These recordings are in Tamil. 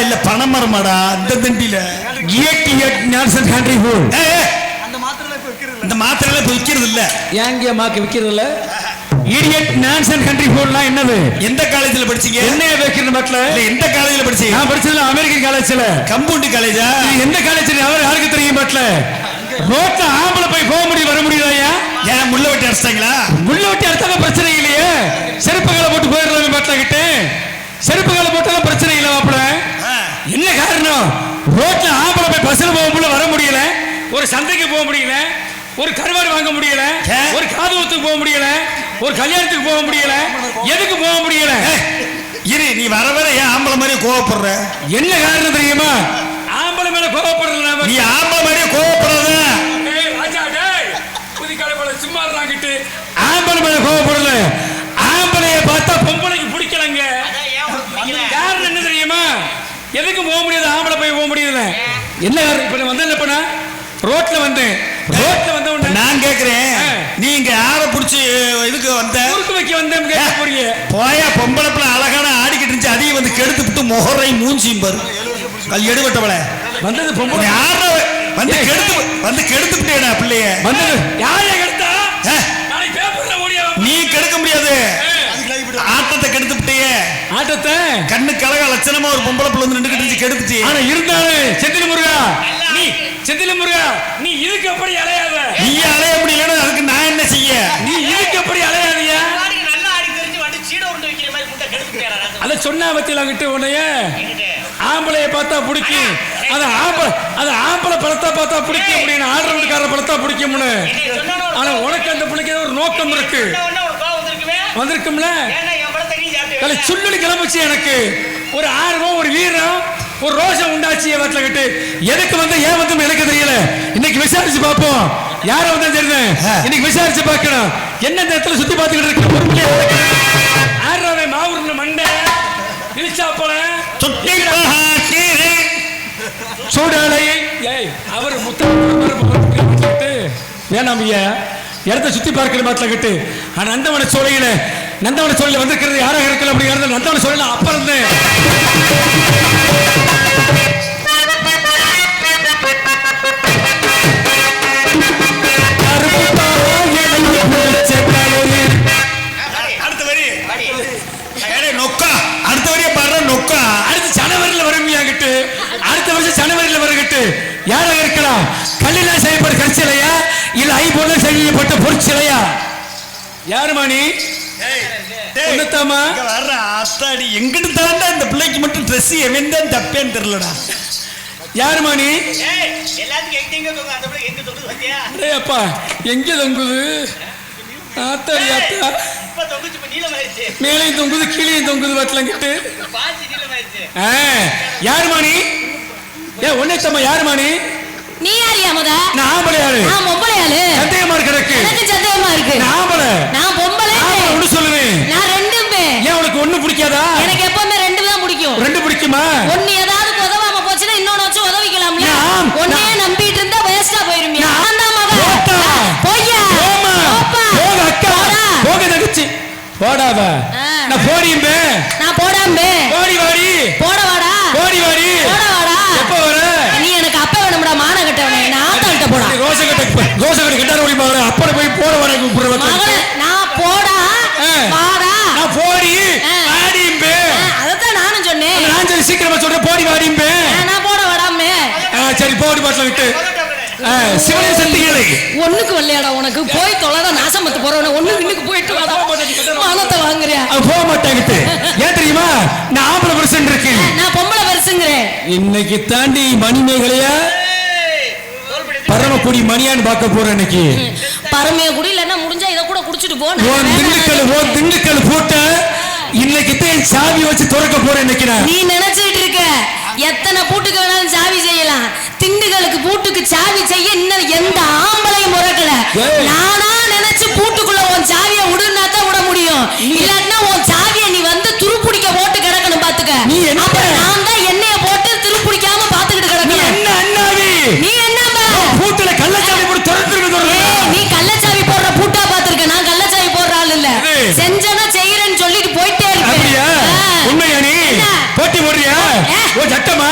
இல்ல பனைமரமாடா இந்த தண்டியில நான்சன் கண்ட்ரி ஃபுட். இந்த மாத்திரை இப்ப விக்கிறது இல்ல. ஏங்க மாக்கு விக்கிறது இல்ல? இடியட் நான்சன் கண்ட்ரி ஃபுட்னா என்னது? எந்த காலேஜ்ல படிச்சீங்க? என்ன வைக்கிறது பட்ல? எந்த காலேஜ்ல படிச்சீங்க? நான் படிச்சது அமெரிக்கன் காலேஜ்ல. கம்பவுண்ட் காலேஜா? எந்த காலேஜ் யாருக்கு தெரியும் பட்ல? ரோட்ல ஆம்பளை போய் போக முடியும் வர முடியுதாயா? ஏன் முள்ள வெட்டி அடிச்சிட்டாங்களா? முள்ள வெட்டி அடிச்சாங்க பிரச்சனை இல்லையே. செருப்புகளை போட்டு போயிடுறாங்க பட்ல கிட்ட. செருப்புகளை போட்டாலும் பிரச்சனை இல்லை மாப்பிள. என்ன காரணம்? ரோட்ல ஆம்பளை போய் பஸ்ல போக முடியல, வர முடியல. ஒரு சந்தைக்கு போக முடியல, ஒரு கருவாடு வாங்க முடியல, ஒரு காது ஊத்துக்கு போக முடியல, ஒரு கல்யாணத்துக்கு போக முடியல. எதுக்கு போக முடியல? இரு, நீ வர வர ஏன் ஆம்பளை மாதிரி கோவப்படுற? என்ன காரணம் தெரியுமா? ஆம்பளை மேல கோவப்படுறதுனா நீ ஆம்பளை மாதிரியே கோவப்படுறத. சும்மா இருக்கிட்டு ஆம்பளை மேல கோவப்படல. ஆம்பளைய பார்த்தா பொம்பளைக்கு பிடிக்கலங்க. காரணம் என்ன தெரியுமா? எதுக்கு போக முடியாது? ஆம்பளை போய் போக முடியல. என்ன காரணம்? இப்ப நான் வந்தேன், இப்ப நான் ரோட்ல வந்தேன். ரோட்ல வந்த உடனே நான் கேக்குறேன், நீங்க யார புடிச்சு இதுக்கு வந்த? குறுக்கு வைக்க வந்தேன். கேட்க போறீங்க? போயா, பொம்பளை பிள்ளை அழகான ஆடிக்கிட்டு இருந்துச்சு, அதையும் வந்து கெடுத்து விட்டு முகரை மூஞ்சியும் பாரு. கல் எடுவட்டவள வந்தது பொம்பளை. யார வந்து கெடுத்து விட்டேடா பிள்ளைய. வந்தது யாரைய கெடுத்தா? நீ கெடுக்க முடியாது. ஆட்டத்தை கெடுத்து விட்டியே. ஆட்டத்தை கண்ணு கலக லட்சணமா ஒரு பொம்பளை பிள்ளை வந்து நின்றுக்கிட்டு கெடுத்துச்சு. ஆனா இருந்தாலும் செந்தில முருகா, நீ செந்தில முருகா, நீ இதுக்கு எப்படி அலையாத? நீ அலைய முடியலன்னு அதுக்கு நான் என்ன செய்ய? நீ இதுக்கு எப்படி அலையாதியா? அத சொன்னா பத்தில கிட்ட உன்னைய ஆம்பளைய பார்த்தா பிடிக்கும். அது ஆம்பளை பழத்தா பார்த்தா பிடிக்கும் அப்படின்னு ஆடுறவனுக்கார பழத்தா பிடிக்கும்னு. ஆனா உனக்கு அந்த பிள்ளைக்கு ஒரு நோக்கம் இருக்கு. வந்திருக்கும்ல, சுள்ளி கிளம்பிச்சு. எனக்கு ஒரு ஆர்வம், ஒரு வீரம், ஒரு ரோஷம் உண்டாச்சு வீட்டுல கிட்டு. எதுக்கு வந்து ஏன் வந்து எனக்கு தெரியல. இன்னைக்கு விசாரிச்சு பார்ப்போம். யார வந்தா தெரியுது? இன்னைக்கு விசாரிச்சு பார்க்கணும். என்ன இடத்துல சுத்தி பார்த்துக்கிட்டு இருக்கு பொறுமையா. ஆடுறவன் மாவூர்ல மண்டை இழிச்சாப்பல சூடாலை அவர் முத்து வேணாம் ஐயா. இடத்த சுத்தி பார்க்கிற மாட்டில் கட்டு. நந்தவன சோலையில வந்திருக்கிறது யாராக இருக்கல அப்படிங்கிறது நந்தவன சோலையில அப்ப இருந்து ஜனவரியில் வரும்பியாங்கிட்டு. அடுத்த வருஷம் ஜனவரியில் வருகிட்டு யாராக இருக்கலாம்? கல்லில் செய்யப்பட்ட கற்சிலையா இல்ல ஐபோல செய்யப்பட்ட பொருட்சிலையா? யாருமா நீ? எங்கிட்டு தாண்டா இந்த பிள்ளைக்கு மட்டும் ட்ரெஸ் எவன் தான் தப்பேன்னு தெரியலடா. யாருமா நீ? அப்பா எங்க தொங்குது? மேலையும் தொங்குது கீழையும் தொங்குது வட்டலங்கிட்டு. யாருமா நீ? ஒன்னேத்தம்மா யாருமா நீ? நீ யாரியா முத? நான் ஆம்பளை யாரு? நான் பொம்பளை யாரு? சந்தேகமா இருக்கு. எனக்கு சந்தேகமா இருக்கு. நான் ஆம்பளை. நான் பொம்பளை. ஒண்ணு சொல்லுவேன். நான் ரெண்டுமே. ஏன் உனக்கு ஒண்ணு பிடிக்காதா? எனக்கு எப்பவுமே ரெண்டு தான் பிடிக்கும். ரெண்டு பிடிக்குமா? ஒண்ணு ஏதாவது உதவாம போச்சுன்னா இன்னொன்னு வச்சு உதவிக்கலாம்ல. ஒன்னையே நம்பிட்டு இருந்தா வேஸ்டா போயிருமே. நான் தான் மக. போய்யா. போப்பா. போக அக்கா. போக தங்கச்சி. போடாத. நான் போடியும்பே. நான் போடாம்பே. போடி வாடி. போட வாடா. போடி வாடி. போட வாடா. எப்ப வர? நீ எனக்கு அப்ப வேணும்டா மான கட்டவனே. நான் ஆத்தாள்கிட்ட போடா. ரோச கட்ட கிட்டார ஓடி பாரு. அப்பற போய் போட வர கூப்பிடுற மகளே நான் போடா. வாடா. நான் போடி வாடியும்பே. அதத்தான் நானும் சொன்னேன். நான் சரி சீக்கிரமா சொல்றேன். போடி வாடியும்பே. நான் போட வாடாமே. சரி போடி பாட்டல விட்டு. சிவனே சக்திகளே ஒண்ணுக்கு வரலையாடா உனக்கு? போய் தொலைடா நாசமத்து போறவன. ஒண்ணுக்கு இன்னுக்கு போயிட்டு வாடா. மானத்தை வாங்குறியா? போக மாட்டேங்கிட்டு. ஏன் தெரியுமா? நான் ஆம்பளை பெருசன் இருக்கேன். நான் பொம்பளை பெருசுங்கிறேன். இன்னைக்கு தாண்டி மணிமேகலையா பரமக்குடி மணியான்னு பார்க்க போறேன். இன்னைக்கு பரமைய குடி இல்லன்னா முடிஞ்சா இத கூட குடிச்சிட்டு போ. திண்டுக்கல் போட்ட இன்னைக்கு தான் சாவி வச்சு திறக்க போறேன். இன்னைக்கு நீ நினைச்சிட்டு இருக்க எத்தனை பூட்டுக்கு வேணாலும் சாவி செய்யலாம். திண்டுகளுக்கு பூட்டுக்கு சாவி செய்ய இன்னும் எந்த ஆம்பளையும் முறக்கல. நானா நினைச்சு பூட்டுக்குள்ள உன் சாவியை விடுனா தான் விட முடியும். இல்லாட்டினா உன் சாவியை நீ வந்து துருப்பிடிக்க போட்டு கிடக்கணும் பாத்துக்க. அப்ப நான் தான் எண்ணெய போட்டு துருப்பிடிக்காம பாத்துக்கிட்டு கிடக்கணும். என்ன அண்ணாவி நீ என்ன பூட்டுல கள்ளச்சாவி போட்டு திறந்துருக்கு? நீ கள்ளச்சாவி போடுற பூட்டா பாத்துருக்க. நான் கள்ளச்சாவி போடுற ஆள் இல்ல. செஞ்சனா செய்யறேன்னு சொல்லிட்டு போயிட்டே இருக்க. உண்மையா நீ போட்டி போடுறியா? ஓ சட்டமா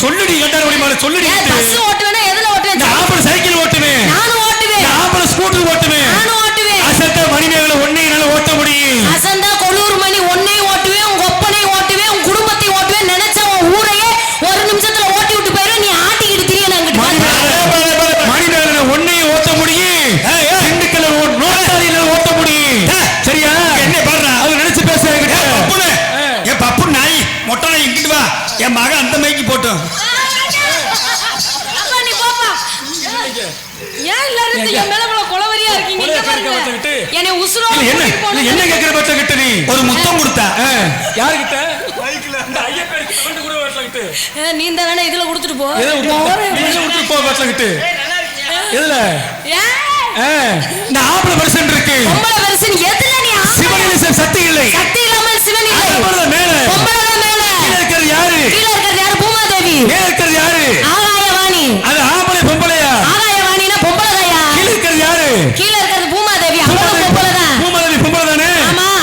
சொல்லுடி கண்டார முடியுமா சொல்லுடி பஸ் ஓட்டுவேனா எதுல ஓட்டுவேன் நான் ஆம்பளை சைக்கிள் ஓட்டுவேன் நானும் ஓட்டுவேன் நான் ஆம்பளை ஸ்கூட்டர் ஓட்டுவேன் நானும் ஓட்டுவேன் அசத்த மணிமேகலை ஒண்ணே என்னால ஓட்ட முடியும் அசந்தா கொளூர் மணி ஒன்னையும் ஓட்டுவேன் உங்க ஒப்பனையும் ஓட்டுவேன் உங்க குடும்பத்தையும் ஓட்டுவேன் நினைச்சா உன் ஊரையே ஒரு நிமிஷத்துல ஓட்டி விட்டு போயிடுவேன் நீ ஆட்டிக்கிட்டு திரிய நாங்கிட்டு மணிமேகலை ஒன்னையும் ஓட்ட முடியும் திண்டுக்கல்ல நோட்டாரியில ஓட்ட முடியும் சரியா என்ன பாடுறா அவர் நினைச்சு பேசுறேன் என் பப்பு நாய் மொட்டை நாய் இங்கிட்டு வா என் மகன் அந்த மைக்கு போட்டோம் அப்பா நீ போப்பா ஏன் எல்லாரும் என் மேல இவ்வளவு கொலவரியா இருக்கீங்க இங்க பாருங்க என்னை உசுரோட என்ன கேக்குற பத்த கிட்ட நீ ஒரு முத்தம் கொடுத்தா யாரு கிட்ட இந்த ஐயப்பன் கிட்ட கொண்டு கூட வரல கிட்ட நீ இந்த வேணா இதுல கொடுத்துட்டு போ கொடுத்து போ வரல கிட்ட எதுல நான் ஆம்பளை பர்சன் இருக்கு பொம்பளை பர்சன் எதுல நீ சிவனிசம் சக்தி இல்லை சக்தி இல்லாமல் சிவன் இல்லை பொம்பளை மேல பொம்பளை மேல கீழ இருக்கிறது யாரு கீழ இருக்கிறது யாரு பூமாதேவி மேல இருக்கிறது யாரு ஆகாயவாணி அது ஆம்பளை பொம்பளையா ஆகாயவாணினா பொம்பளையா கீழ இருக்கிறது யாரு கீழ இருக்கிறது பூமாதேவி அவளும் பொம்பளை தான் பூமாதேவி பொம்பளை தானே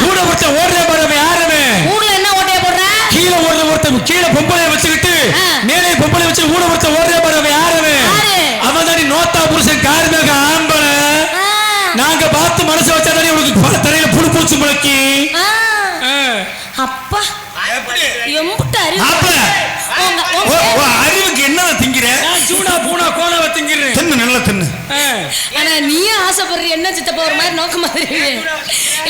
கூட ஒருத்த ஓடுற பாருங்க யாருமே ஊர்ல என்ன ஓட்டைய போடுற கீழ ஓடுற ஒருத்த கீழ பொம்பளைய வச்சுக்கிட்டு மேலே பொம்பளை வச்சு ஊட ஒருத்த ஓடுற பாருங்க யாருமே அவன் தான் நோத்தா புருஷன் கார்மேக ஆம்பளை நாங்க பார்த்து மனசு வச்சா தானே உங்களுக்கு தரையில புழு பூச்சி முளைக்கி அப்பா எம்புட்ட அறிவுக்கு என்ன திங்கிற சூடா பூனா கோணாவை திங்கிறேன் தின்னு நல்லா தின்னு ஆனா நீயும் ஆசைப்படுற என்ன சித்தப்பா ஒரு மாதிரி நோக்க மாதிரி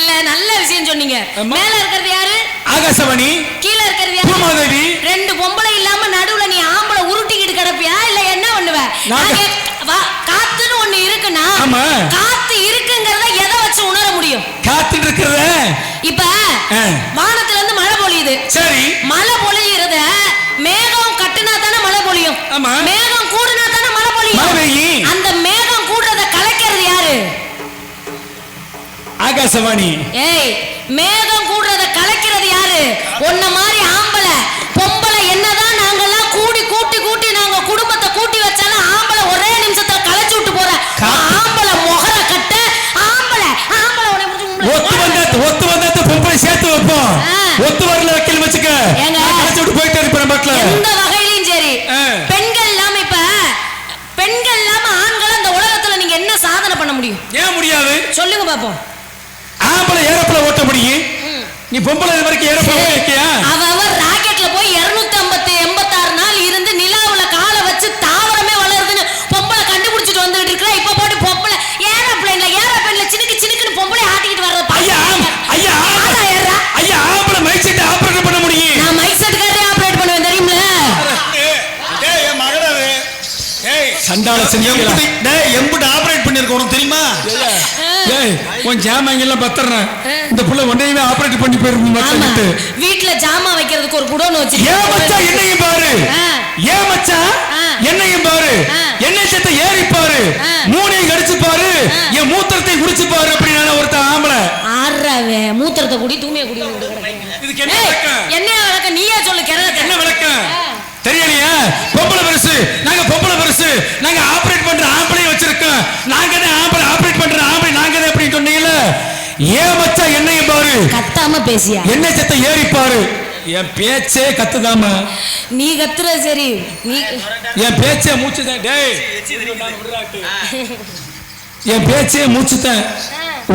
இல்ல நல்ல விஷயம் சொன்னீங்க மேல இருக்கிறது யாரு ஆகாசவாணி கீழ இருக்கிறது யாரு பூமாதேவி ரெண்டு பொம்பளை இல்லாம நடுவுல நீ ஆம்பளை உருட்டிக்கிட்டு கிடப்பியா இல்ல என்ன பண்ணுவ காத்துன்னு ஒண்ணு இருக்குன்னா காத்து இருக்குங்கறத எதை வச்சு உணர முடியும் காத்துட்டு இருக்கிறத இப்ப வானத்துல இருந்து மழை பொழியுது சரி மழை பொழியறத மேகம் கட்டுனா தானே மழை பொழியும் மேகம் கூடுனா தானே மழை பொழியும் அந்த மேகம் கூடுறத கலக்கிறது யாரு ஆகாசவாணி ஏய் மேகம் கூடுறத கலக்கிறது யாரு ஒன்ன மாதிரி ஆம்பளை பொம்பளை என்னதான் நாங்கெல்லாம் கூட்டி நாங்க குடும்பத்தை கூட்டி வச்சாலும் ஆம்பளை ஒரே நிமிஷத்துல கலச்சு விட்டு போற ஆம்பளை முகர கட்ட ஆம்பளை ஒத்து வந்தா பொம்பளை சேர்த்து வைப்போம் ஒத்து வரல வைக்கல வச்சுக்க கலச்சு விட்டு போயிட்டே இருப்பேன் பாட்டுல எந்த வகையிலும் சரி பெண்கள் இல்லாம ஆண்கள் அந்த உலகத்துல நீங்க என்ன சாதனை பண்ண முடியும் ஏன் முடியாது சொல்லுங்க பாப்போம் ஆம்பளை ஏரோப்ளேன் ஓட்ட முடியும் நீ பொம்பளை இது வரைக்கும் ஏரோப்ளேன் ஓட்டியா அவ ராக்கெட்ல போய் 286 நாள் இருந்து நிலாவுல காலை வச்சு தாவரமே வளருதுன்னு பொம்பளை கண்டுபிடிச்சிட்டு வந்துட்டு இருக்கா இப்ப போட்டு பொம்பளை ஏரோப்ளேன்ல சினுக்குன்னு பொம்பளை ஆட்டிக்கிட்டு வர்றது ஐயா ஆம்பளை மைக் செட் ஆபரேட் பண்ண முடியும் நான் மைக் செட் காரே ஆபரேட் பண்ணுவேன் தெரியுமா டேய் என் மகனாவே டேய் சண்டால செஞ்சீங்களா டேய் எம்புட் ஆபரேட் பண்ணிருக்க உனக்கு தெரியுமா ஏய் உன் ஜாமான் எல்லாம் பத்தறேன் இந்த புள்ள ஒண்ணையுமே ஆபரேட் பண்ணி போயிரும் மச்சான் வீட்ல ஜாமான் வைக்கிறதுக்கு ஒரு குடோன் வச்சு ஏன் மச்சான் என்னையும் பாரு ஏன் மச்சான் என்னையும் பாரு எண்ணெய் சத்த ஏறி பாரு மூணையும் கடிச்சு பாரு என் மூத்திரத்தை குடிச்சு பாரு அப்படினா ஒருத்த ஆம்பளை ஆறவே மூத்திரத்தை குடி தூமைய குடி இதுக்கு என்ன விளக்கம் என்ன விளக்கம் நீயே சொல்லு கேரளா என்ன விளக்கம் தெரியலையா பொம்பளை பெருசு நாங்க ஆபரேட் பண்ற ஆம்பளையும் வச்சிருக்கோம் நாங்க தான் ஆம்பளை ஆபரேட் பண்ற ஆம்பளை நாங்க தான் அப்படி சொன்னீங்கல ஏன் மச்சான் என்னையும் பாரு கத்தாம பேசியா என்ன சத்த ஏறி பாரு என் பேச்சே கத்துதாமா நீ கத்துற சரி நீ என் பேச்சே மூச்சுதான் டேய் என் பேச்சே மூச்சுதான்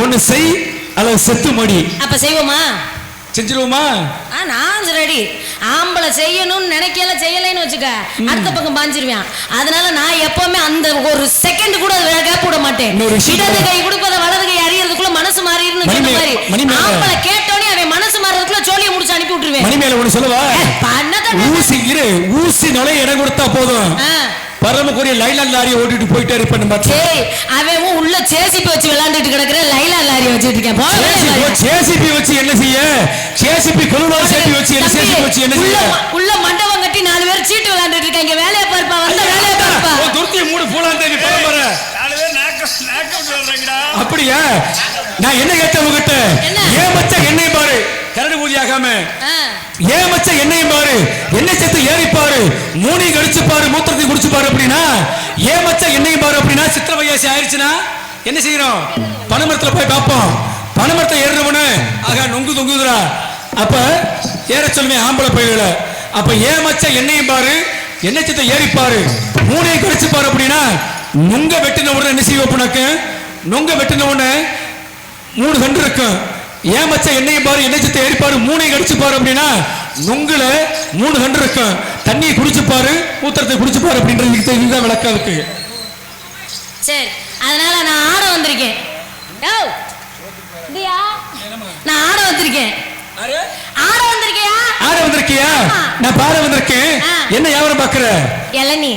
ஒன்னு செய் அல்லது செத்து மடி அப்ப செய்வோமா செஞ்சிருவோமா நான் ரெடி ஆம்பளை செய்யணும்னு நினைக்கல செய்யலைன்னு வச்சுக்க அடுத்த பக்கம் பாஞ்சிருவேன் அதனால நான் எப்பவுமே அந்த ஒரு செகண்ட் கூட கேப் விட மாட்டேன் இடது கை கொடுப்பத வலது கை அறியறதுக்குள்ள மனசு மாறிடுன்னு சொன்ன மாதிரி ஆம்பளை கேட்டோனே அவன் மனசு மாறதுக்குள்ள சோழியை முடிச்சு அனுப்பி விட்டுருவேன் மணிமேல ஒண்ணு சொல்லவா ஊசி நுழைய இடம் கொடுத்தா போதும் பரமக்குரிய லைலான் லாரியை ஓட்டிட்டு போயிட்டே இருப்பேன் அவன் உள்ள ஜேசிபி வச்சு விளையாண்டுட்டு கிடக்குற லைலான் லாரி வச்சிட்டு இருக்கேன் ஜேசிபி வச்சு என்ன செய்ய ஜேசிபி கொலுவால் சேபி வச்சு என்ன ஜேசிபி வச்சு என்ன செய்ய உள்ள மண்டபம் கட்டி 4 பேர் சீட்டு விளையாண்டுட்டு இருக்காங்க வேலைய பார்ப்பா வந்த வேலைய பார்ப்பா ஓ துர்த்தி மூடு பூலாந்தேவி பரம்பரை 4 பேர் நாக்க சொல்றீங்கடா அப்படியே நான் என்ன கேட்டேன் உங்ககிட்ட ஏன் மச்சான் என்னை பாரு கரடு பூஜையாகாம ஏன் மச்சான் என்னையும் பாரு என்ன செத்து ஏறி பாரு மூணையும் கடிச்சு பாரு மூத்திரத்தை குடிச்சு பாரு அப்படின்னா ஏன் மச்சான் என்னையும் பாரு அப்படின்னா சித்திர வயசு ஆயிடுச்சுன்னா என்ன செய்யறோம் பனைமரத்துல போய் பார்ப்போம் பனைமரத்தை ஏறுறவனு ஆகா நொங்கு தொங்குதுரா அப்ப ஏற சொல்லுவேன் ஆம்பளை பயில அப்ப ஏன் மச்சான் என்னையும் பாரு எண்ணச்சத்தை ஏறிப்பாரு மூணையை கடிச்சு பாரு அப்படின்னா நுங்க வெட்டின உடனே என்ன செய்வோம் உனக்கு நுங்க வெட்டின உடனே 3 கண்டு இருக்கும் ஏன் மச்ச எண்ணெயை பாரு எண்ணச்சத்தை ஏறிப்பாரு மூணையை கடிச்சு பாரு அப்படின்னா நுங்குல 3 கண்டு இருக்கும் தண்ணியை குடிச்சு பாரு மூத்திரத்தை குடிச்சு பாரு அப்படின்றது இதுதான் விளக்கம் இருக்கு. சரி அதனால நான் ஆட வந்திருக்கேன். நான் ஆட வந்திருக்கேன். ஆட வந்திருக்கியா? ஆட வந்திருக்கியா? நான் பாட வந்திருக்கேன். என்ன வியாபாரம் பாக்குற? இளநீ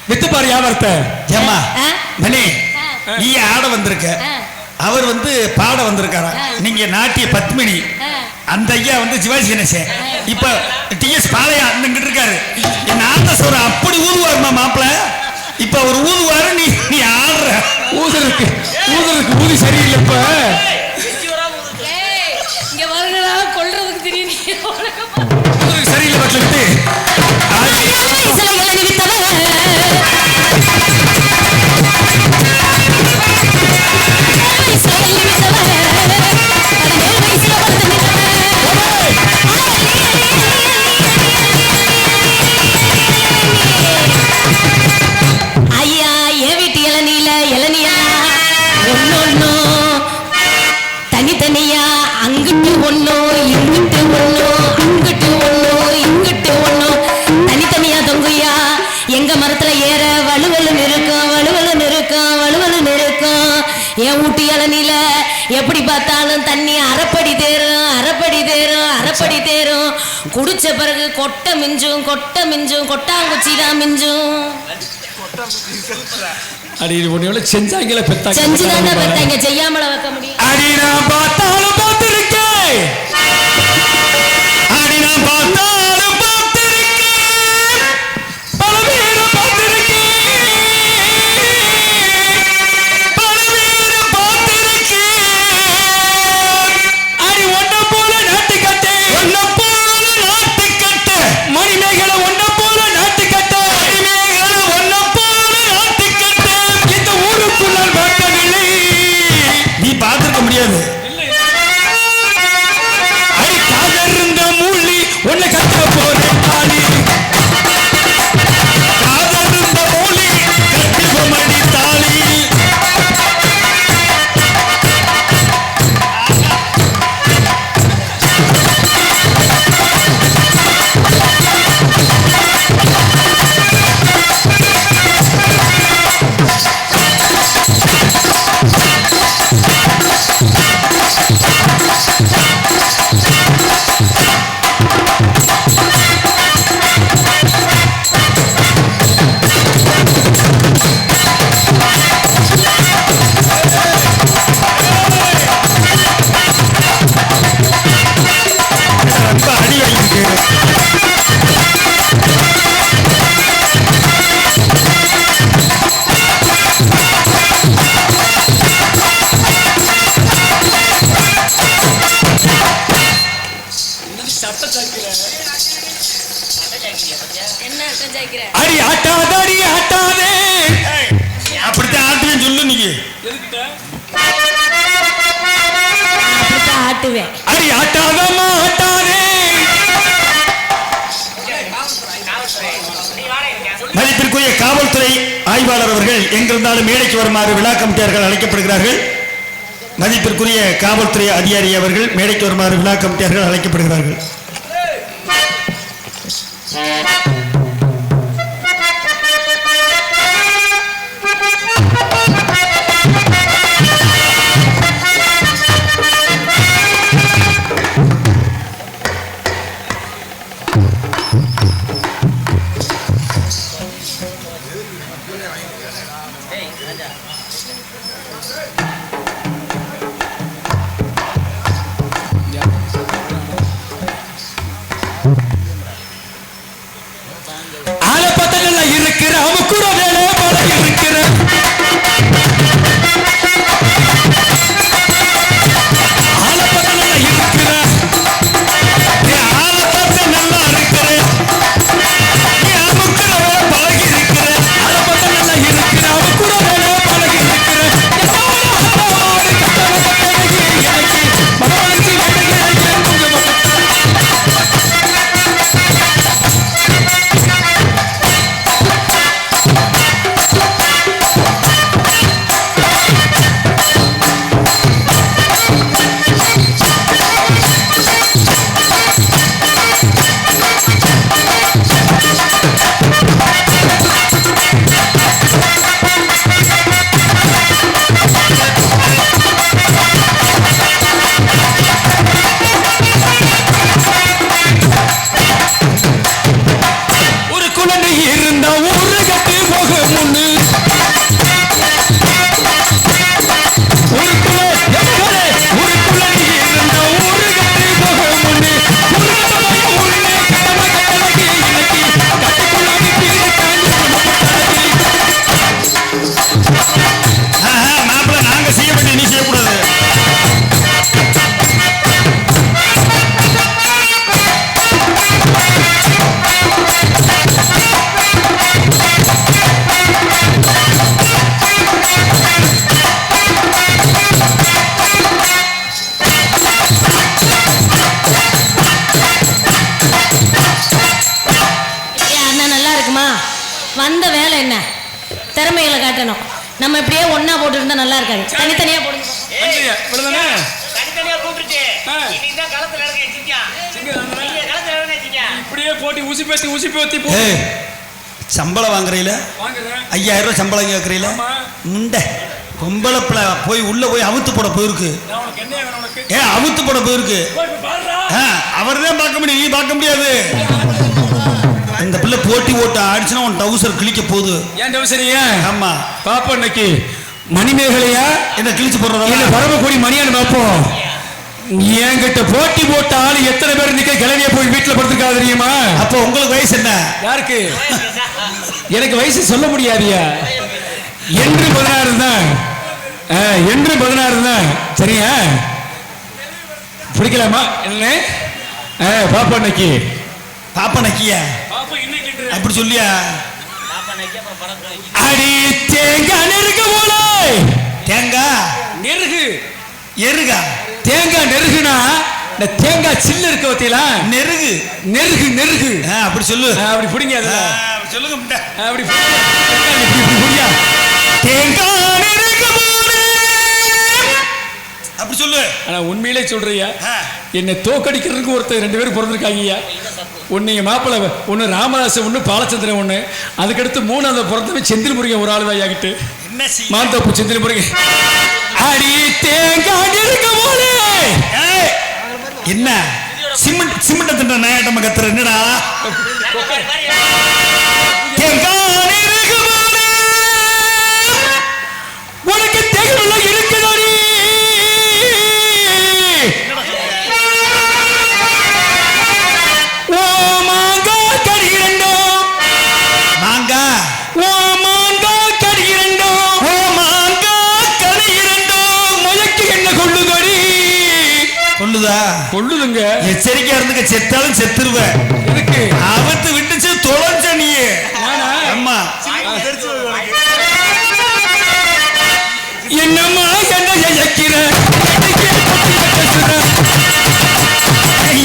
வித்து பாரு வியாபாரத்தை. ஏமா மணி நீ ஆட வந்திருக்க, அவர் வந்து பாட வந்திருக்காரா. நீங்க நாட்டிய பத்மினி, அந்த ஐயா வந்து சிவாஜி கணேசன், இப்ப டிஎஸ் பாளையா அங்கிட்டு இருக்காரு. என் ஆட்ட சொல்ற அப்படி ஊதுவாருமா மாப்பிள்ள. இப்ப அவர் ஊதுவாரு, நீ ஆடுற. ஊதுறதுக்கு ஊதி சரியில்லை. இப்ப இங்க வருகிறா கொல்றதுக்கு தெரியும் சரியில்லை பட்சத்து ஐயா என் வீட்டு இளநீல இளநியா ஒன்னொன்னு தனித்தனியா அங்கிட்டு ஒண்ணு இங்கிட்டு ஒண்ணு அங்கிட்டு ஒண்ணு இங்கிட்டு ஒண்ணு தனித்தனியா தொங்குயா. எங்க மரத்துல ஏற வலுவலுன்னு இருக்கும் வலுவலுன்னு இருக்கும் வலுவலுன்னு இருக்கும். என் ஊட்டி இளநில எப்படி பார்த்தாலும் தண்ணி அரைப்படி தேரும் அரைப்படி தேரும் அரைப்படி தேரும். குடிச்ச பிறகு கொட்டை மிஞ்சும் கொட்டை மிஞ்சும் கொட்டாங்குச்சி தான் மிஞ்சும். அடி ஒண்ணு செஞ்சாங்களே பெத்தாங்க, செஞ்சுதானே பெத்தாங்க, செய்யாமல வைக்க முடியும். அடி நான் பார்த்தாலும் பார்த்திருக்கேன், அடி நான் பார்த்தாலும் பார்த்திருக்கேன், பல பேரை பார்த்திருக்கேன், பல பேரை பார்த்திருக்கேன். அடி ஒன்ன போல நாட்டுக்கட்டை, ஒன்ன போல நாட்டுக்கட்டை, மணிமேகலை ஒன்ன போல நாட்டுக்கட்டை, மணிமேகலை ஒன்ன போல நாட்டுக்கட்டை. இந்த ஊருக்குள்ள பார்த்ததில்லை, நீ பார்த்திருக்க முடியாது. அடி காதருந்த மூலி ஒன்ன கட்ட போறேன் தாலி, காதருந்த மூலி கட்டிபமடி தாலி. ரொம்ப அடி வாங்கிருக்கு. என்ன அர்த்தம் ஜெயிக்கிற? அடி ஆட்டாத அடி ஆட்டாதே, அப்படித்தான் ஆட்டுவேன் சொல்லு. நீங்க அப்படித்தான் ஆட்டுவேன். அடி ஆட்டாதம்மா ஆட்டாதே. மதிப்பிற்குரிய காவல்துறை ஆய்வாளர் அவர்கள் எங்கிருந்தாலும் மேடைக்கு வருமாறு விழா கமிட்டியார்கள் அழைக்கப்படுகிறார்கள். மதிப்பிற்குரிய காவல்துறை அதிகாரி அவர்கள் மேடைக்கு வருமாறு விழா கமிட்டியார்கள் அழைக்கப்படுகிறார்கள். இருந்தா ஊரு கட்டி போக முன்னு ஊருக்குள்ள நீ இருந்தா ஊரு கட்டி போக முன்னு மாப்பிள்ள நாங்க செய்ய வேண்டிய நீ செய்யக்கூடாது. வந்த வேலை என்ன? திறமைகளை காட்டணும். நம்ம இப்படியே ஒன்னா போட்டு இருந்தா நல்லா இருக்காது. தனித்தனியா போடுங்க. இப்படியே போட்டி ஊசி பேத்தி சம்பளம் வாங்குறீல? 5000 ரூபாய் சம்பளம் கேட்கறீல? முண்டை பொம்பளை பிள்ளை போய் உள்ள போய் அவுத்து போட போயிருக்கு. அவுத்து போட போயிருக்கு. அவர் தான் பார்க்க முடியும், நீ பார்க்க முடியாது. இந்த பிள்ளை போட்டி ஓட்ட ஆடிச்சுன்னா உன் டவுசர் கிழிக்க போகுது. ஏன் டவுசரியா? ஆமா பாப்பா இன்னைக்கு மணிமேகலையா என்ன கிழிச்சு போடுறதா? இல்ல பரமக்குடி மணியான்னு பார்ப்போம். என்கிட்ட போட்டி போட்ட ஆளு எத்தனை பேர் நிக்க கிளவிய போய் வீட்டுல படுத்துருக்கா தெரியுமா? அப்போ உங்களுக்கு வயசு என்ன? யாருக்கு? எனக்கு வயசு சொல்ல முடியாதியா. என்று 16 தான். என்று 16 தான். சரியா? பிடிக்கலாமா? என்ன பாப்பா இன்னைக்கு பாப்பா நக்கியா அப்படி சொல்லியா? அடி தேங்காய் நெருங்க போல. தேங்காய் நெருகு எருகா? தேங்காய் நெருகுனா இந்த தேங்காய் சில்ல இருக்க பத்தியா? நெருகு நெருகு நெருகு அப்படி சொல்லு. அப்படி பிடிங்க. சொல்லுங்க. அப்படி புரியா? தேங்காய் நெருங்க போல அப்படி சொல்லு. ஆனா உண்மையிலே சொல்றியா? என்னை தோக்கடிக்கிறதுக்கு ஒருத்தர் 2 பேரும் பிறந்திருக்காங்கய்யா. ஒன்னு என் மாப்பிள்ள, ஒன்னு ராமதாஸ், ஒன்னு பாலச்சந்திரன், ஒன்னு அதுக்கடுத்து 3வது பிறந்தவன் செந்தில் முருகன் ஒரு ஆளு தான் ஆகிட்டு. மாந்தோப்பு செந்தில் முருகன். அடி தேங்காய் இருக்க போல. என்ன சிமெண்ட் தின்ற நாயட்டமா கத்துற? என்னடா தேங்காய் இருக்க போல உனக்கு தெகுல இருக்குதாடி. கொள்ளுதுங்க. எச்சரிக்கையா இருந்துக்க, செத்தாலும் செத்துருவேன். ஆபத்து விட்டுச்சு தொலைஞ்ச நீ. அம்மா என்னம்மா என்ன இயக்கிற?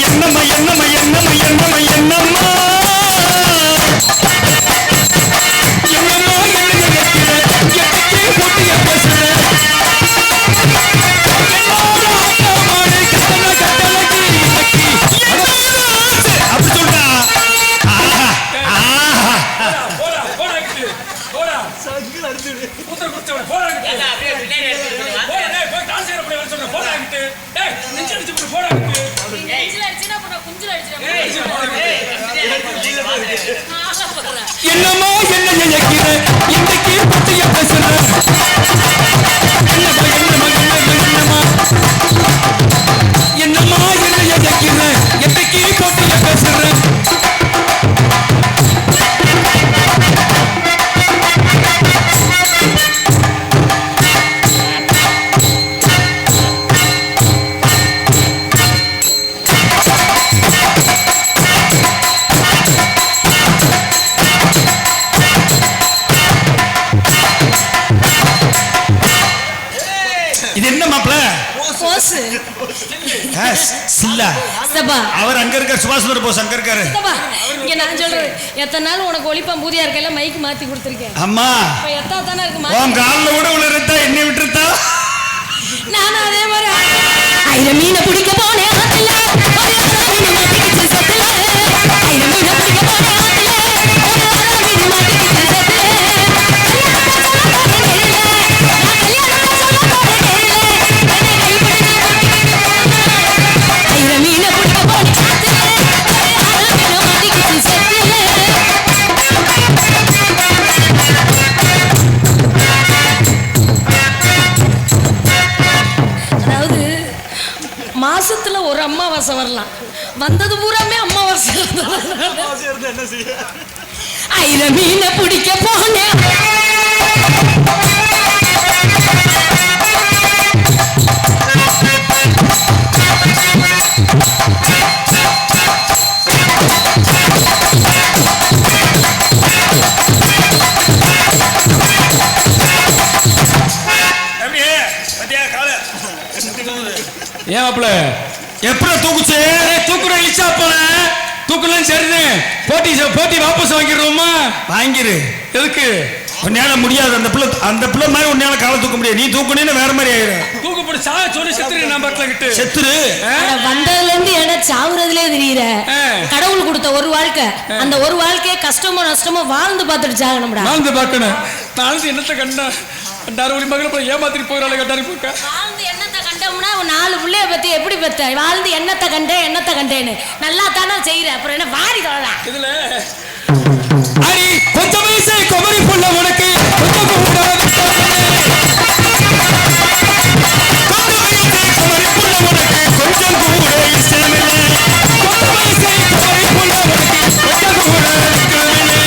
என்னம்மா என்னம்மா என்னம்மா என்னம்மா என்னம்மா என்னம்மா என்ன இயக்கிற? எதுக்கே போட்டிய பேசுற? என்னம்மா என்ன இயக்கிற? இன்னைக்கு பத்திய பேசுற? என்னம்மா என்ன இயக்கிற? எதைக்கு போட்டிய பேசுற? இது என்ன மாப்பிள்ள? அவர் அங்க இருக்கார், சுபாஷ் போஸ் அங்க இருக்காரு. இங்க நான் சொல்றேன், எத்தனை நாள் உனக்கு ஒளிப்பா பூதியா இருக்கல, மைக் மாத்தி கொடுத்துருக்கேன். அம்மா எத்தா தானே இருக்கு. உன் கால்ல கூட விழுறதா என்ன விட்டுறதா? நானும் அதே மாதிரி 1000 மீனை பிடிக்க போனேன் ஆத்துல, 1000 மீன் மாட்டிக்கிச்சு சத்துல. 1000 மீனை பிடிக்க போனேன் ஆத்துல, 1000 மீன் மாட்டிக்கிச்சு சத்துல. மீனை பிடிக்க போனேன் ஆத்துல, 1000 மீன் மாட்டிக்கிச்சு சத்துல. ஒரு அம்மாவாசை வரலாம், வந்தது பூராமே அம்மாவாசை. ஐர மீன பிடிக்க போனேன், ஏன் மாப்பிள எப்படி தூக்குச்சு? தூக்குற இழிச்சா போல தூக்குலாம் சரிதான். போட்டி வாபஸ் வாங்கிடுவோமா? வாங்கிரு. எதுக்கு? உன்னால முடியாது. அந்த பிள்ளை மாதிரி உன்னால காலை தூக்க முடியாது. நீ தூக்குனீன்னு வேற மாதிரி ஆயிரும். தூக்கப்படி சாக சொல்லி செத்துரு. நான் பட்டில கிட்டு செத்துரு. வந்ததுல இருந்து என்ன சாவுறதுலே தெரியற. கடவுள் கொடுத்த ஒரு வாழ்க்கை, அந்த ஒரு வாழ்க்கையை கஷ்டமோ நஷ்டமோ வாழ்ந்து பார்த்துட்டு சாகணும்டா. வாழ்ந்து பார்க்கணும். வாழ்ந்து என்னத்தை கண்டா கண்டாரு மகளை போய் ஏமாத்திட்டு போயிடறாள். கண்டாரு போக்க வாழ்ந்து என்னத்தை கண்டோம்னா 4 பிள்ளைய பத்தி எப்படி பெத்த? வாழ்ந்து என்னத்தை கண்டேன்னு நல்லா தானே செய்யற. அப்புறம் என்ன வாரி தோழலாம் இதுல அடி கொஞ்சம் வயசு குமரி புள்ள உனக்கு கொஞ்சம் கூடாது. கொஞ்சம் கூட இஷ்டமில்லை. கொஞ்சம் வயசு குமரி புள்ள உனக்கு கொஞ்சம் கூட இஷ்டமில்லை.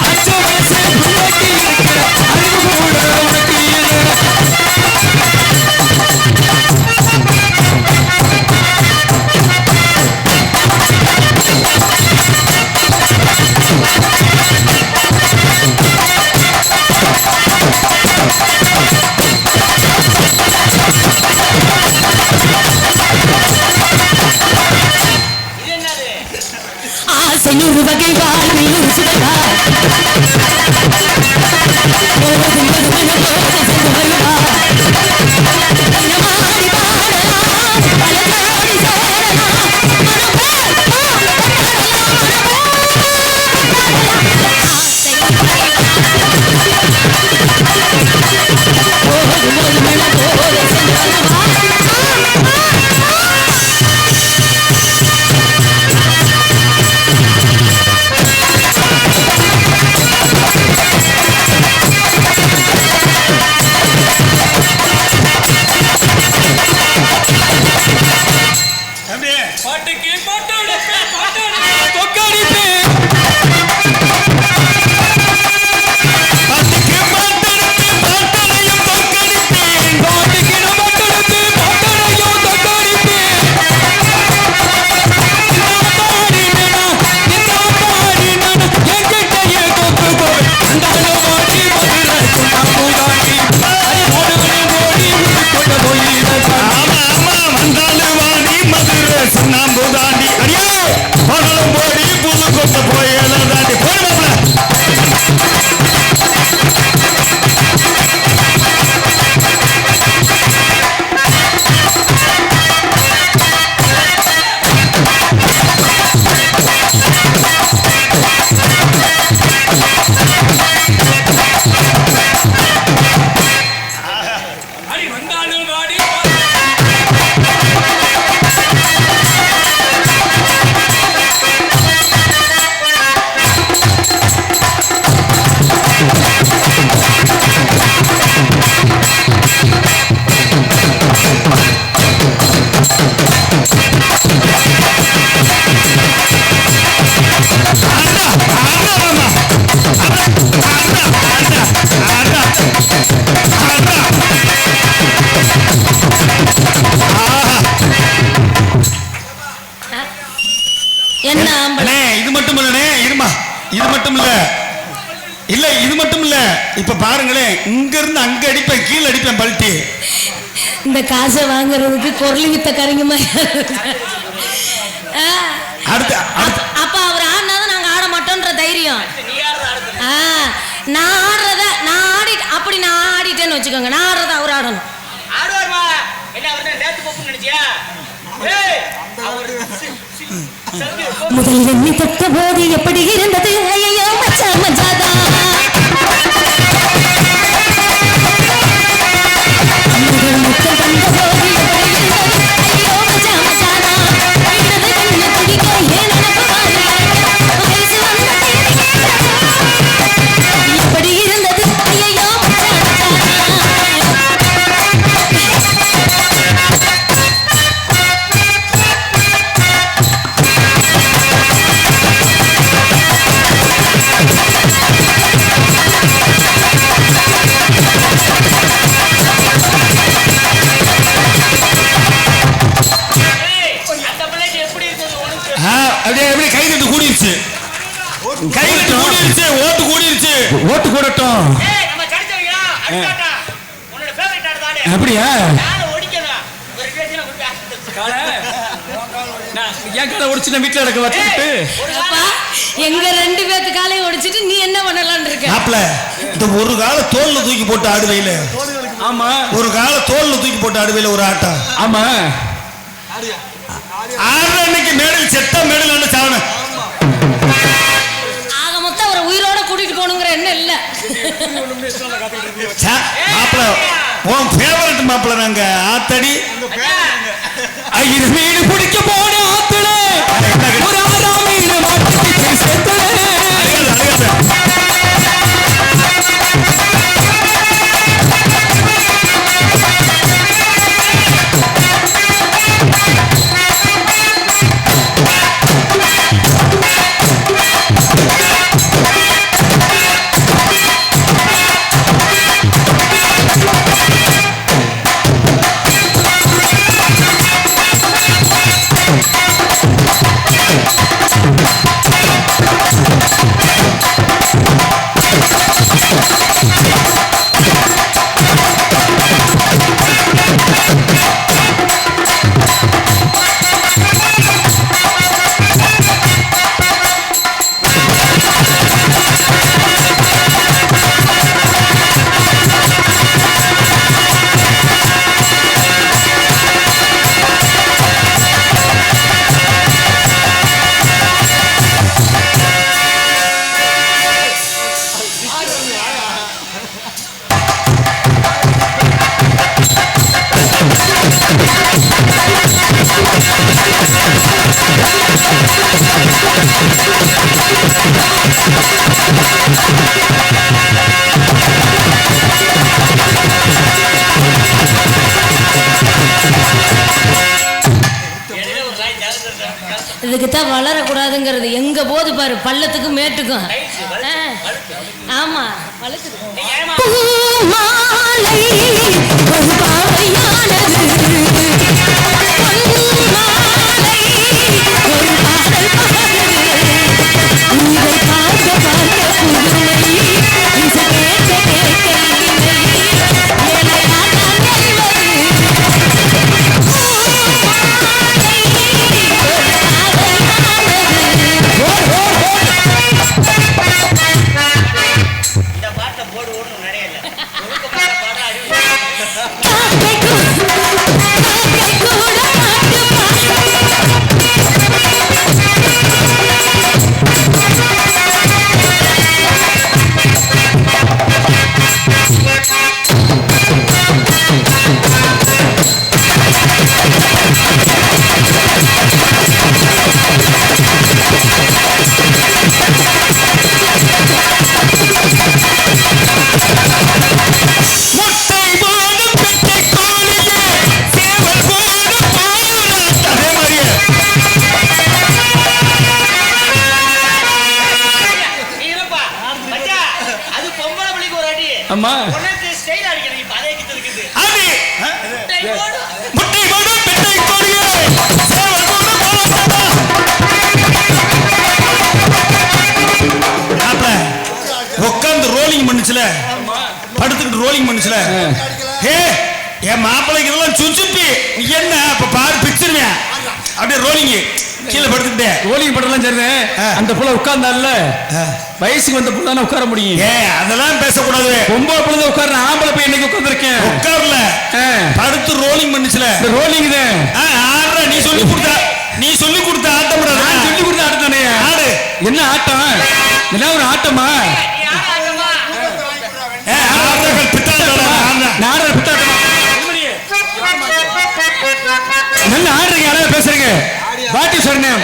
5 வயசு பிள்ளைக்கு இருக்கிற அறிவு கூட உனக்கு இல்லை. ஆசைநூறு வகை வாழ்வில் சுடவா இப்ப பாருங்களேன், இங்க இருந்து அங்க அடிப்பேன், கீழே அடிப்பேன் பல்ட்டி. இந்த காசை வாங்குறதுக்கு குரல் வித்த கரைங்குமா? அப்ப அவர் ஆடினாதான் நாங்க ஆட மாட்டோம்ன்ற தைரியம். நான் ஆடுறத நான் ஆடிட்டேன்னு வச்சுக்கோங்க, நான் ஆடுறத அவர் ஆடணும். முதல் எண்ணி தொட்ட போது எப்படி இருந்தது? ஐயோ மச்சா மச்சாதா. ஆடணும். அப்படியா? என் காலை ஒடிச்சு நான் வீட்டுல இருக்க வச்சுட்டு எங்க 2 பேத்து காலையும் ஒடிச்சிட்டு நீ என்ன பண்ணலாம்னு இருக்க? மாப்பிள்ள இந்த ஒரு கால தோல்ல தூக்கி போட்டு ஆடுவையில. ஆமா, ஒரு கால தோல்ல தூக்கி போட்டு ஆடுவையில ஒரு ஆட்டம். ஆமா, ஆடுற அன்னைக்கு மேடல் செத்த மேடல் சாவன. ஆக மொத்தம் அவரை உயிரோட கூட்டிட்டு போகணுங்கிற என்ன இல்ல. மாப்பிள்ள உன் ஃபேவரட் மாப்பிள்ள நாங்க ஆத்தடி மீன் பிடிக்க போன ஆத்துல ஒரு 6ஆம் மீன் மாட்டிக்கிட்டு செத்துல. இதுக்குத்தான் வளரக்கூடாதுங்கிறது. எங்க போது பாரு, பள்ளத்துக்கும் மேட்டுக்கும். ஆமா, அம்மா உட்காந்து ரோலிங் பண்ணுச்சுல, படுத்துக்கிட்டு ரோலிங் பண்ணுச்சுல. என் மாப்பிள்ளைக்கு இதெல்லாம் சுச்சுப்பி என்ன அப்ப பாரு பிச்சிருவேன். அப்படியே ரோலிங் கீழே படுத்துக்கிட்டே ரோலிங் படலாம் சரி. அந்த புள்ள உட்கார்ந்தால வயசுக்கு வந்த புள்ள உட்கார முடியும். அதெல்லாம் பேசக்கூடாது. பொம்பளை புள்ள உட்கார, ஆம்பளை போய் இன்னைக்கு உட்கார்ந்துருக்கேன். உட்கார்ல படுத்து ரோலிங் பண்ணுச்சுல. ரோலிங் தான். நீ சொல்லி கொடுத்தா, நீ சொல்லி கொடுத்த ஆட்டம். நான் சொல்லி கொடுத்த ஆட்டம் தானே. ஆடு என்ன ஆட்டம்? என்ன ஒரு ஆட்டமா? நல்ல ஆடுறீங்க, அழகா பேசுறீங்க. வாட்டி சொன்னேன்.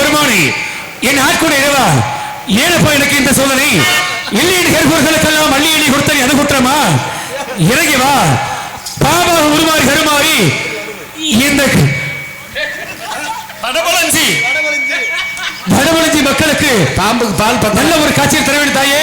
பெருமானி என் ஆட்கூட இரவா ஏனப்பா எனக்கு இந்த சோதனை? எல்லையடி கருப்பர்களுக்கெல்லாம் அள்ளி எண்ணி கொடுத்த அது குற்றமா? இறங்கி வா, பாபாக உருமாறி கருமாறி இந்த வடவளஞ்சி மக்களுக்கு பாம்புக்கு பால் நல்ல ஒரு காட்சியை தர வேண்டும் தாயே.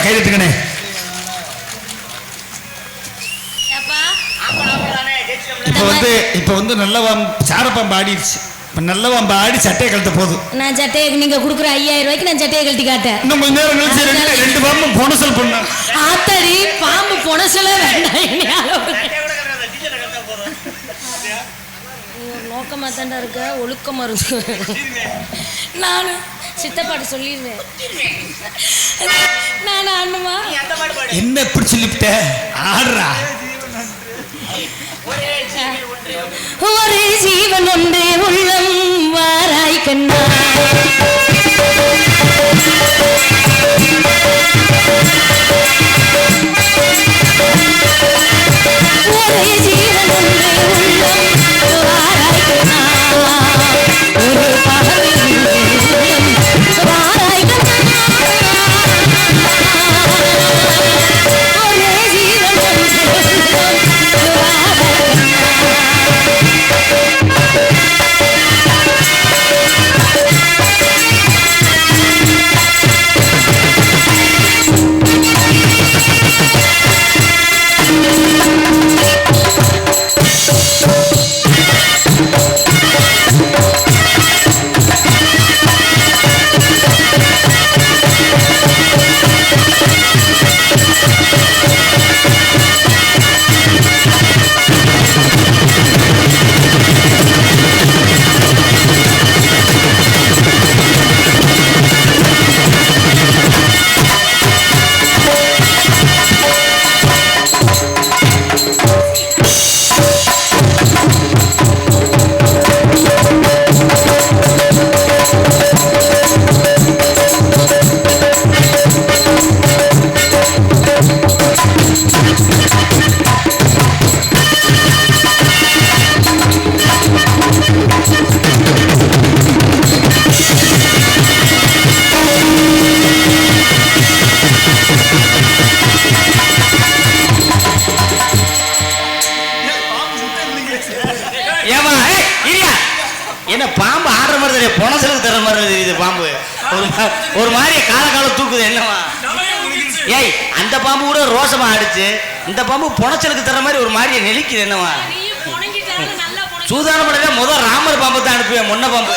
கைதட்டுக்கணே. இப்ப வந்து நல்ல சாரப்பாம்பு ஆடிடுச்சு. நல்லவன் ஆடி சட்டையை கழட்ட போகுது. நான் சட்டையை நீங்க கொடுக்குற 5000 ரூபாய்க்கு நான் சட்டையை கழட்டி காட்டேன். இன்னும் கொஞ்ச நேரம் கழிச்சு ரெண்டு பாம்பும் பொனசல் பண்ண. ஆத்தடி பாம்பு பொனசலே வேண்டாம். நோக்கமா தாண்டா இருக்க, ஒழுக்கமா இருக்கு. நானு சித்தப்பாட்டு சொல்லிடுறேன். நான் ஆடணுமா? என்ன இப்படி சொல்லிவிட்ட? ஆடுறா. ஒரே ஜீவன் ஒன்றே உள்ளம் வாராய் கண்ணா, ஒரே ஜீவன் ஒன்றே உள்ளம் வாராய் கண்ணா, ஒரு பகல் வாராய் கண்ணா, ஒரே ஜீவன் ஒன்றே உள்ளம் வாராய் கண்ணா. என்ன பாம்பு ஆடுற மாதிரி தெரியுது, பொனசலுக்கு தர மாதிரி தெரியுது. பாம்பு ஒரு மாதிரி காலம் தூக்குது. என்னவா? ஏய், அந்த பாம்பு கூட ரோசமா ஆடிச்சு, இந்த பாம்பு பொனச்சலுக்கு தர மாதிரி ஒரு மாதிரியை நெளிக்குது. என்னவா? சூதான படவே முதல் ராமர் பாம்பு தான் அனுப்புவேன். முன்ன பாம்பு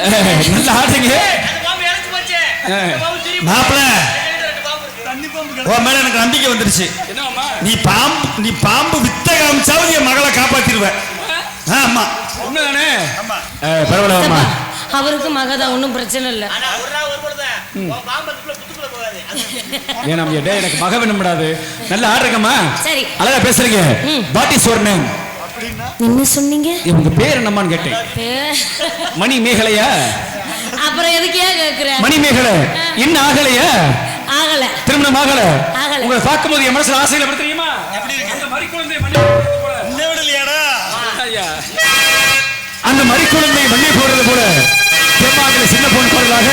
நல்ல ஆடுறீங்க மாப்பிள. உன் மேல எனக்கு நம்பிக்கை வந்துருச்சு. நீ பாம்பு வித்த காமிச்சாவது என் மகளை காப்பாத்திடுவ. ஆமா உண்மைதானே? பரவாயில்ல. அவருக்கு மகதான், ஒன்றும் பிரச்சனை இல்லை. எனக்கு மக வேணும்டாது. நல்ல ஆடுறீங்கம்மா. சரி, அழகா பேசுறீங்க. What is your name? என்ன சொன்னீங்க? உங்க பேர் என்னம்மான்னு கேட்டேன். மணி மேகலையா? அப்புறம் எதுக்கே கேக்குற? மணி மேகலை என்ன ஆகலையா? ஆகல. திருமணம் ஆகல. உங்களை பார்க்கும்போது என் மனசுல ஆசையில படுத்து தெரியுமா? அந்த மறிக்குழந்தை மண்ணை போடுறது போல பெருமாங்களை சின்ன பொண்ணு போடுறதாக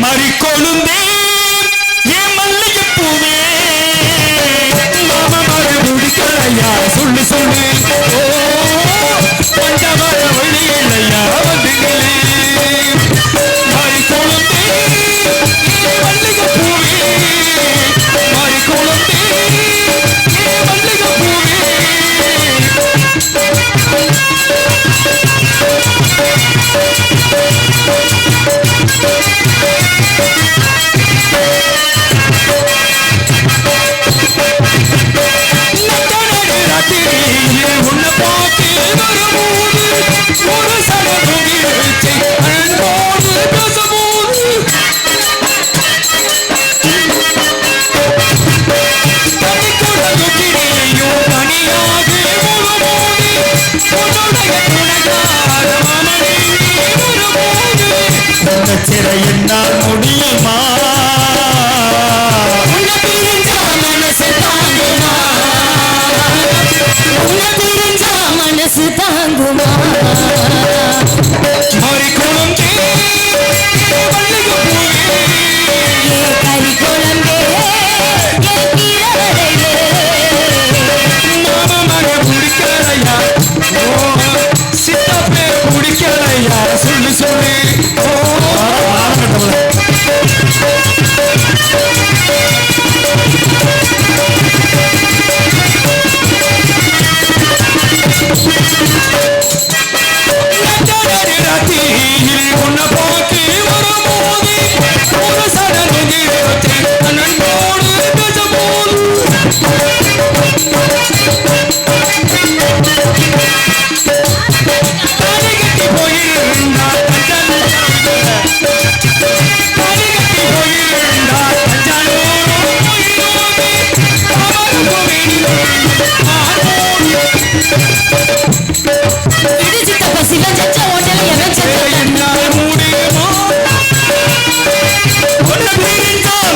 மறிக்கொழுந்தே என் மல்லிகை பூவே முடிக்கலையா சொல்லு சொல்லு பஞ்சமர வழி இல்லையா வந்து மறிக்கொழுந்தே மல்லிகை பூவே மறிக்கொழுந்தே மல்லிகை பூவே என்னால் முடியுமா மனசு தாங்குமா மறிக்குழந்தே மல்லிகை பூவே கறி குழம்பே மாமமர பிடிக்கலையா சித்தப்பே பிடிக்கலையா சொல்லு சொல்லு உன்னை போக்கி ஒரு மோதி ஒரு சடங்கு அண்ணனோடு கஜமோடு கட்டி போயிருந்தார் கட்டி போயிருந்தார்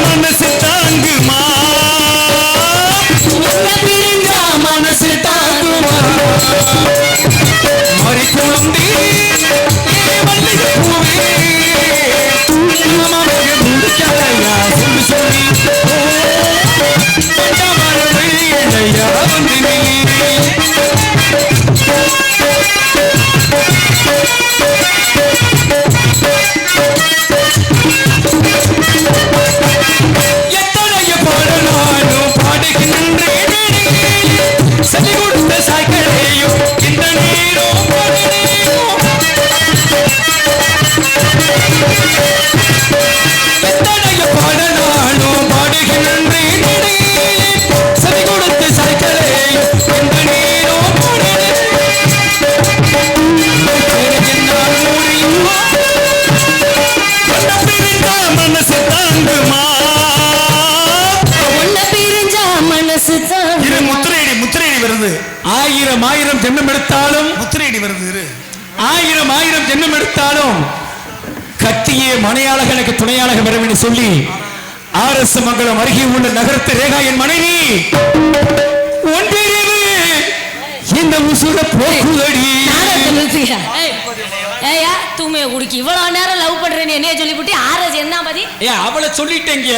மனசு தாங்குமா மனசு தாங்குமா மறிக்குழந்தி மல்லிகை பூவே முடிக்கலையா சொல்லு சொல்லி பஞ்சமர வழி இல்லையா வந்து எத்தனைய பாடலாலும் பாடுகின்றேன் சதி கொடுத்த சாய்களையும் இந்த நீரும் எத்தனைய பாடலாலும் பாடுகின்றேன் சதி கொடுத்த சாய்களையும் இந்த நீரும் என்னால் முடியுமா மனசு தாங்குமா மனசு இரு முத்திரையடி வருது. ஆயிரம் ஜென்மம் எடுத்தாலும் முத்திரையடி வருது. இரு ஆயிரம் ஜென்மம் எடுத்தாலும் கட்டியே மனையாளக எனக்கு துணையாளக வரவேன்னு சொல்லி RS மங்கலம் அருகே உள்ள நகரத்து ரேகா என் மனைவி ஒன்றிரவு இந்த உசுர போக்குதடி. ஏயா தூமைய குடிக்கி இவ்வளவு நேரம் லவ் பண்றேன்னு என்னைய சொல்லிவிட்டு RS என்ன பதி? அவளை சொல்லிட்டேங்க.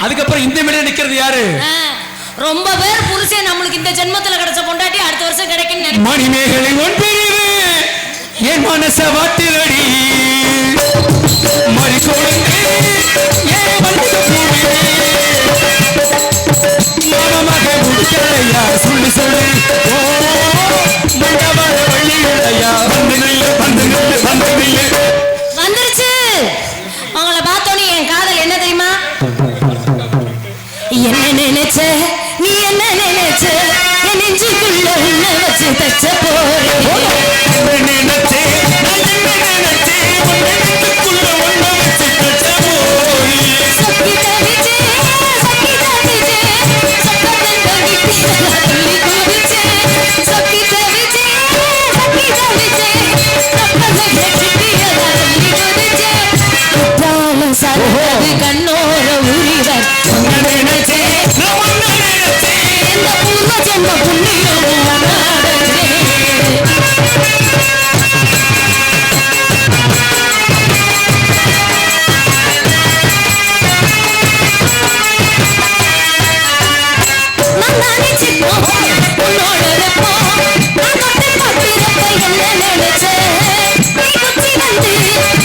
அதுக்கப்புறம் இந்த மேல நிக்கிறது யாரு? ரொம்ப பேர் புருஷன் நம்மளுக்கு இந்த ஜென்மத்துல கிடைச்ச பொண்டாட்டி அடுத்த வருஷம் கிடைக்கும். மணிமேகலை ஒன்றிரவு என் மனச வாட்டிலடி மறிக்கொழுந்தே ஏன் மல்லிகை பூவே மாமமாக முடிக்கலையா சொல்லு சொல்லு மண்டபர வழி இல்லையா வந்து நில்லு என்ன நினைச்ச நீ என்ன நினைச்ச என் நெஞ்சுக்குள்ள உன்னை வச்சு தச்ச போறேன் நினைச்சே நான் என்ன நினைச்சேன் உன் நெஞ்சுக்குள்ள ஒன்ன வச்சு தச்ச போறேன் சக்கி தவிச்சே சக்கி தவிச்சே சக்கத்தன் தவிச்சே துள்ளி குதிச்சே சக்கி தவிச்சே சக்கி தவிச்சே சக்கத்தன் தவிச்சே துள்ளி குதிச்சே குற்றாலம் சரது கண்ணோர உரிவர் உன்னை நினைச்சேன் நான் உன்னை நினைச்சேன் இந்த பூர்வ ஜென்ம புண்ணியம் நாடனே மந்தானி சிப்போ உன்னோட ரெப்போ நான் தொட்டு பார்க்கிறப்ப என்ன நினைச்ச நீ குச்சி வந்து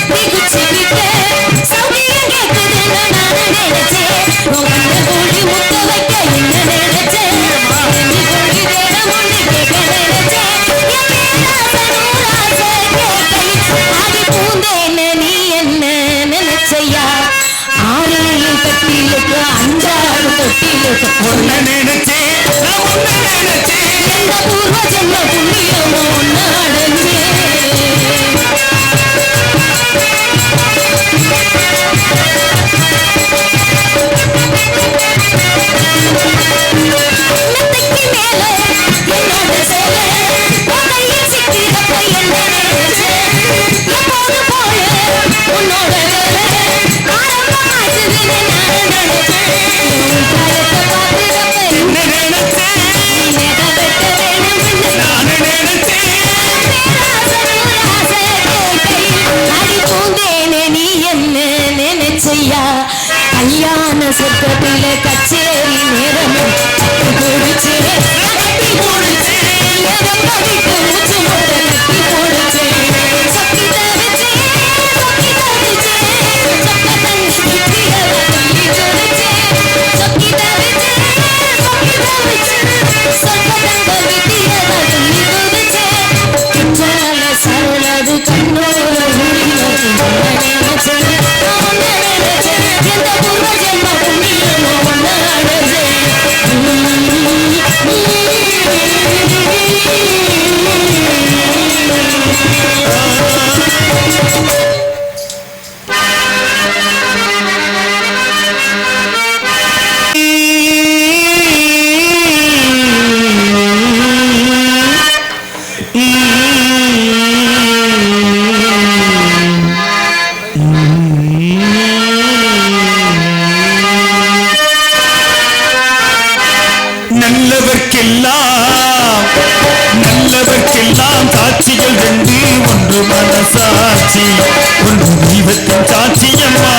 நீ குச்சி விட்ட சௌரியம் கேட்குதுன்னு நான் நினைச்சேன் உன் கண்ண கூடி முத்த வைக்க என்ன நினைச்சேன் நெஞ்சு கூடி தேடம் ஒண்ணு கேட்க நினைச்சேன் என் பேராசை நூறாசை கேட்கை ஆடி பூந்தேன்னு நீ என்ன நினைச்சையா ஆறையில் கட்டிலுக்கு அஞ்சாறு தொட்டிலுக்கு உன்னை நினைச்சேன் நான் உன்னை நினைச்சேன் எந்த பூர்வ ஜென்ம புண்ணியமோ நாடஞ்சே மெத்தைக்கு மேல என்னோட சேல கையில் சிக்கிறப்ப என்ன நினைச்சே எப்போது போல உன்னோட வேலை ஆரம்பமாச்சுதுன்னு நான் நினைச்சேன் காலத்தை பார்க்கிறப்ப என்ன நினைச்சேன் நீ நெக வெட்ட வேணும்னு நான் நினைச்சேன் அடி பூந்தேனே நீ என்ன நினைச்சையா கல்யாண சொர்க்கத்தில கச்சேரி நேரமும் குடிச்சே கட்டி போடுச்சே ரொம்ப விட்டு மூச்சு முட கட்டி போடுச்சே சொக்கி தவிச்சே சொக்கி தவிச்சே சொக்க தண்ணி விட்டியவ துள்ளி குடிச்சே சொக்கி தவிச்சே சொக்கி தவிச்சே சொக்க தங்க விட்டியவ துள்ளி குடிச்சே குற்றால சரளது கண்ணோர உரிவது நினைச்சே நினைச்சே எந்த பூர்வ ஜென்ம புண்ணியமோ நாடஞ்சே நல்லவர்க்கெல்லாம் சாட்சிகள் ரெண்டு ஒன்று மனசாட்சி ஒன்று தெய்வத்தின் சாட்சியம்மா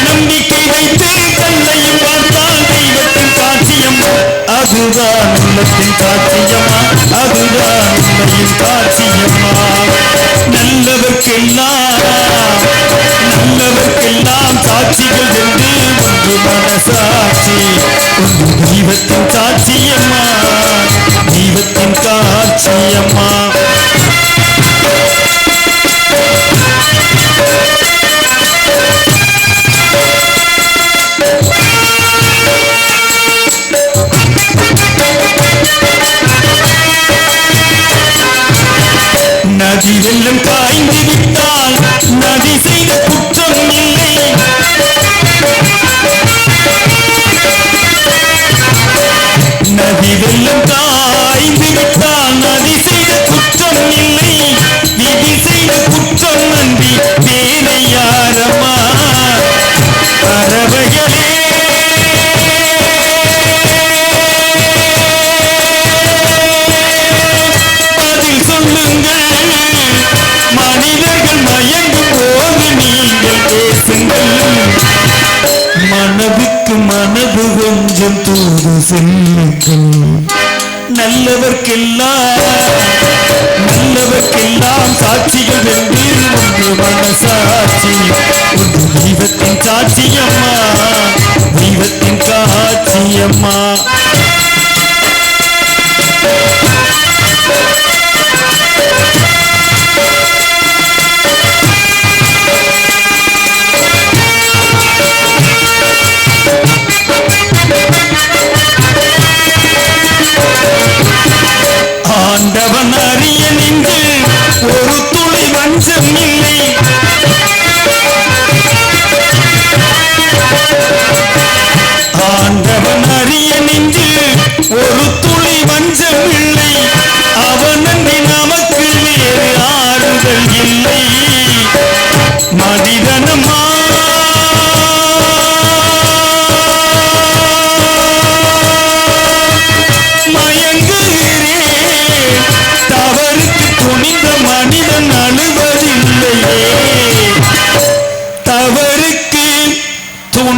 நம்பிக்கை வைத்து கண்ணையும் பார்த்தால் தெய்வத்தின் சாட்சியம்மா அதுதான் உள்ளத்தின் சாட்சியம்மா அதுதான் உண்மையின் சாட்சியம்மா நல்லவர்க்கெல்லாம் சாட்சிகள் ரெண்டு ஒன்று மனசாட்சி ஒன்று தெய்வத்தின் சாட்சியம்மா தெய்வத்தின் காட்சியம்மா நதி வெள்ளம் காய்ந்து விட்டால் நதி செய்த குற்றம் இல்லை நதி வெள்ளம் காய்ந்து விட்டால் நதி செய்த குற்றம் இல்லை விதி செய்த குற்றம் நன்றி வேலை யாரம்மா பறவைகளே பதில் சொல்லுங்கள் மனிதர்கள் மயங்கும் போது நீங்கள் பேசுங்கள் மனதுக்கு மனது கொஞ்சம் தூது செல்லுங்கள் நல்லவர்க்கெல்லாம் சாட்சிகள் என்று ஒன்று மனசாட்சி ஒன்று தெய்வத்தின் சாட்சியம்மா தெய்வத்தின் காட்சியம்மா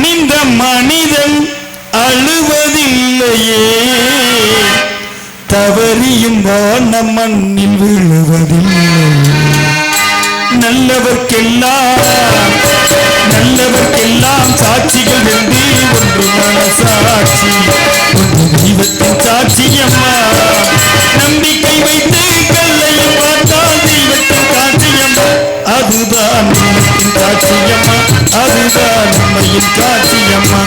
பணிந்த மனிதன் அழுவதில்லையே, தவறியும் வான மண்ணில் விழுவதில்லை. நல்லவர்க்கெல்லாம் சாட்சிகள் என்று ஒன்று மனசாட்சி, ஒன்று தெய்வத்தின் சாட்சியம்மா. நம்பிக்கை வைத்து கல்லையும் பார்த்தால் தெய்வத்தின் சாட்சியம்மா. அதுதான் தெய்வத்தின் சாட்சியம்மா, அதுதான் உண்மையின் சாட்சியம்மா.